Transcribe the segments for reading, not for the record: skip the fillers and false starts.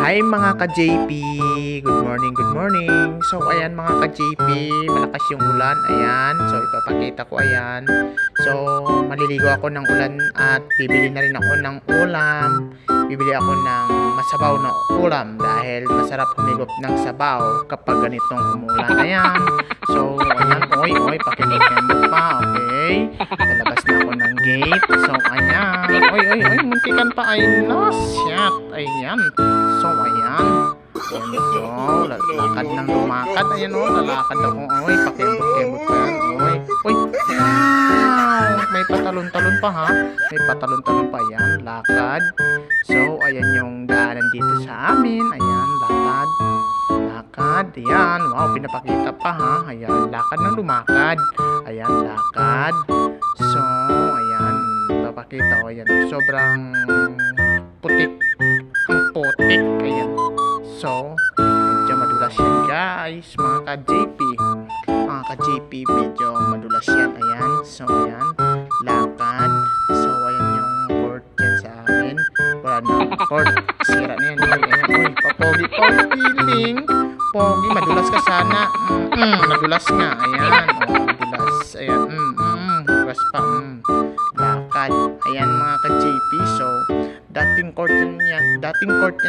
Hi mga ka-JP! Good morning, good morning! So ayan mga ka-JP, malakas yung ulan, ayan. So ipapakita ko, ayan. So maliligo ako ng ulan at bibili na rin ako ng ulam. Bibili ako ng masabaw na ulam dahil masarap humigop ng sabaw kapag ganitong umulan, ayan. So ayan, oy, pakimot-kimot pa, okay. Lalabas na ako ng gate. So ayan, oy, muntikan pa, ay shit, ayan. So, ayan. Ayan, so, lakad ng lumakad. Ayan, lalakad ako. Oy, pakibot-kibot pa yan. Oy, wow! May patalon-talon pa, ha? May patalon-talon pa, yan. Lakad. So, ayan yung daanan dito sa amin. Ayan, lakad. Lakad. Ayan, wow, pinapakita pa, ha? Ayan, lakad ng lumakad. Ayan, lakad. So, ayan, papakita ko. Ayan, sobrang putik. Putik, ayan. So, medyo madulas yan guys, mga ka-JP. Mga ka-JP, medyo madulas yan, ayan. So, ayan, lakad. So, ayan yung court dyan sa amin. Wala na court, sira na yan. Ayan, papogi, feeling. Pogi, madulas ka sana. Madulas nga, ayan. Madulas, ayan. Madulas pa, lakad. Ayan mga ka-JP, so, dating court yan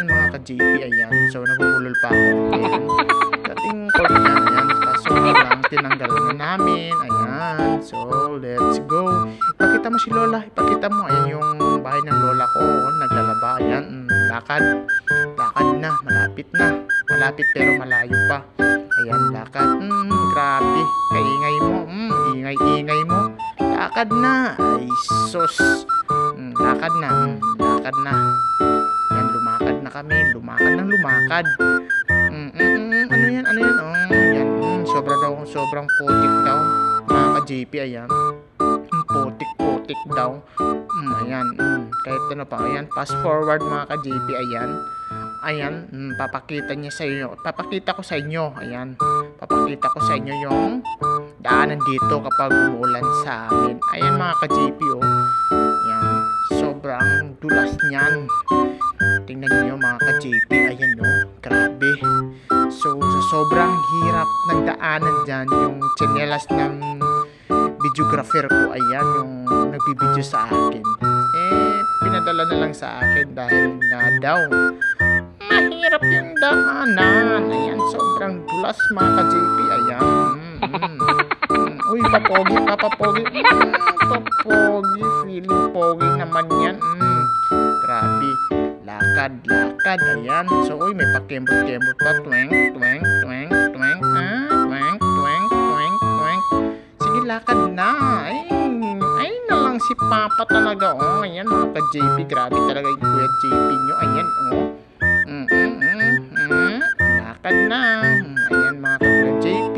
mga ka-JP, ayan. So, nabubulol pa ako. Ayan. Dating court yan, ayan. Kaso lang, tinanggal na namin. Ayan. So, let's go. Ipakita mo si Lola. Ipakita mo. Ayan yung bahay ng Lola ko. Naglalaba. Ayan. Lakad. Lakad na. Malapit na. Malapit pero malayo pa. Ayan, lakad. Grabe. Kaingay mo. Ingay mo. Lakad na. Ay, sus. Lakad na. Lakad na. Yan, lumakad na kami. Lumakad ng lumakad. Ano yan? Yan. Sobrang putik daw. Mga ka-JP, ayan. Putik daw. Ayan. Kahit ano pa. Ayan. Fast forward mga ka-JP, ayan. Ayan. Papakita ko sa inyo. Ayan. Papakita ko sa inyo yung daanan dito kapag umuulan sa amin. Ayan mga ka-JP, oh. Ayan. Sobrang dulas niyan. Tingnan niyo mga ka-JP. Ayan, oh. Grabe. So, sa sobrang hirap ng daanan dyan, yung tsinelas ng videographer ko, ayan, yung nagbibideo sa akin. Pinadala na lang sa akin dahil nga daw mahirap yung daanan. Ayan, sobrang dulas mga ka-JP. Ayan. Uy, papogi. Papogi. Feeling pogi naman yan. Grabe. Lakad. Ayan. So, uy, may pakembot-kembot pa. Tweng. Sige, lakad na. Ay na lang si Papa talaga. Oh, ayan mga ka-JP. Grabe talaga yung Kuya JP nyo. Ayan, oh. Lakad na. Ayan mga ka-Kuya JP.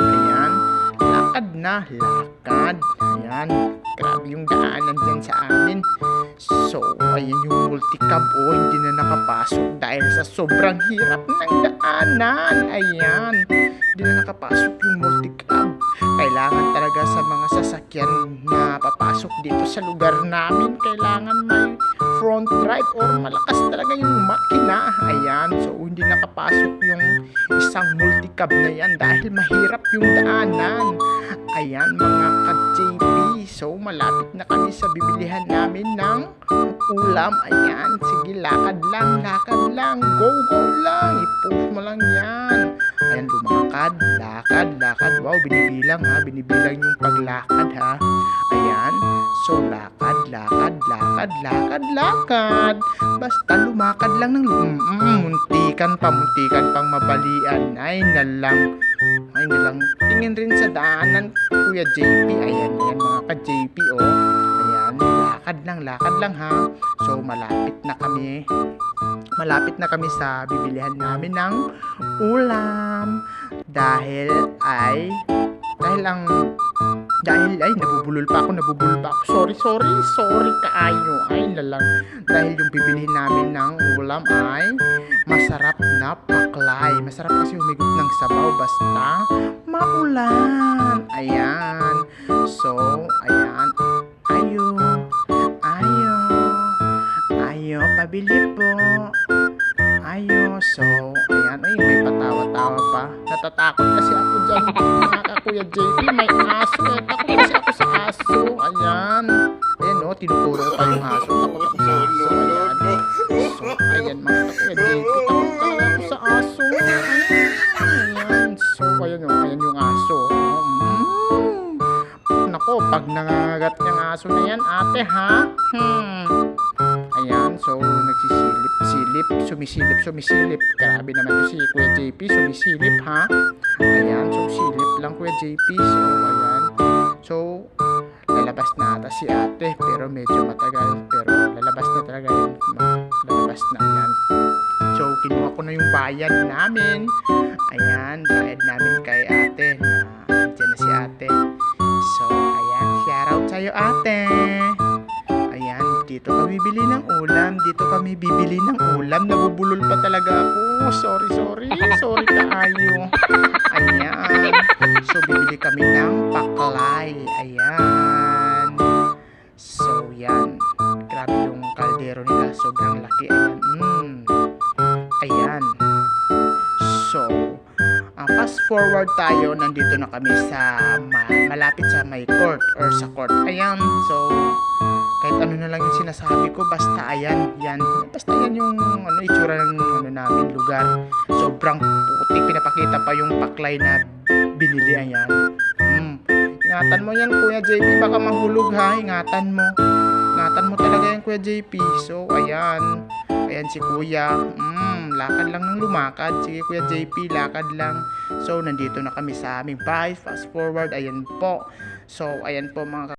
Ayan. Lakad na. Ayan. Grabe yung daanan dyan sa amin. So, ayan yung multicab. Oh, hindi na nakapasok dahil sa sobrang hirap ng daanan. Ayan. Hindi na nakapasok yung multicab. Kailangan talaga sa mga sasakyan na papasok dito sa lugar namin, kailangan may front drive or malakas talaga yung makina. Ayan. So, hindi nakapasok yung isang multicab na yan dahil mahirap yung daanan. Ayan mga ka-JP. So, malapit na kami sa bibilihan namin ng ulam. Ayan. Sige, lakad lang. Go lang. I-post mo lang yan. Ayan, lumakad. Lakad. Wow, binibilang ha. Binibilang yung paglakad ha. Ayan. So, lakad. Basta lumakad lang ng muntikan pang mabalian. Ay na lang. Tingin rin sa daanan, Kuya JP. Ayan mga ka-JP, oh. Ayan, lakad lang ha. So, malapit na kami sa bibilihan namin ng ulam. Dahil nabubulol pa ako. Sorry kaayo. Ay na lang. Dahil yung bibilihin namin ng ulam ay masarap na paklay. Masarap kasi humigop ng sabaw basta maulan. Ayan. So, ayan. Ayo, pabili po. So, ayan. Ay, may patawa-tawa pa. Natatakot kasi ako dyan, mga Kuya JP. May aso. Takot kasi ako sa aso. Ayan. Ayan, no. Tinuturo ko pa yung aso. Takot ako sa aso. Ayan. So, ayan, mga Kuya JP. Takot talaga ako sa aso. Ayan. So, ayan, no. Ayan yung aso. Nako, pag nangangagat yung aso na yan, ate, ha? Ayan, so nagsisilip, sumisilip. Grabe naman to si Kuya JP, sumisilip, ha? Ayan, so silip lang Kuya JP. So, ayan. So, lalabas na ata si ate, pero medyo matagal. Pero lalabas na talaga yun. Lalabas na, ayan. So, kinuha ko na yung bayad namin. Ayan, bayad namin kay ate. Diyan na si ate. So, ayan, shoutout sa'yo ate. Ayan, dito kami bibili ng ulam. Nabubulol pa talaga ako. Sorry kaayo. Ayan. So, bibili kami ng paklay. Ayan. So, yan. Grabe yung kaldero nila. Sobrang laki. Ayan. So, fast forward tayo. Nandito na kami sa malapit sa may court or sa court. Ayan. So, kahit ano na lang yung sinasabi ko, basta ayan, basta yan yung itsura ng namin lugar. Sobrang putik, pinapakita pa yung paklay na binili. Ayan. Ingatan mo yan Kuya JP, baka mahulog ha. Ingatan mo talaga yan Kuya JP. So ayan si Kuya, lakad lang ng lumakad. Sige Kuya JP, lakad lang. So nandito na kami sa aming bahay. Fast forward, ayan po. So ayan po mga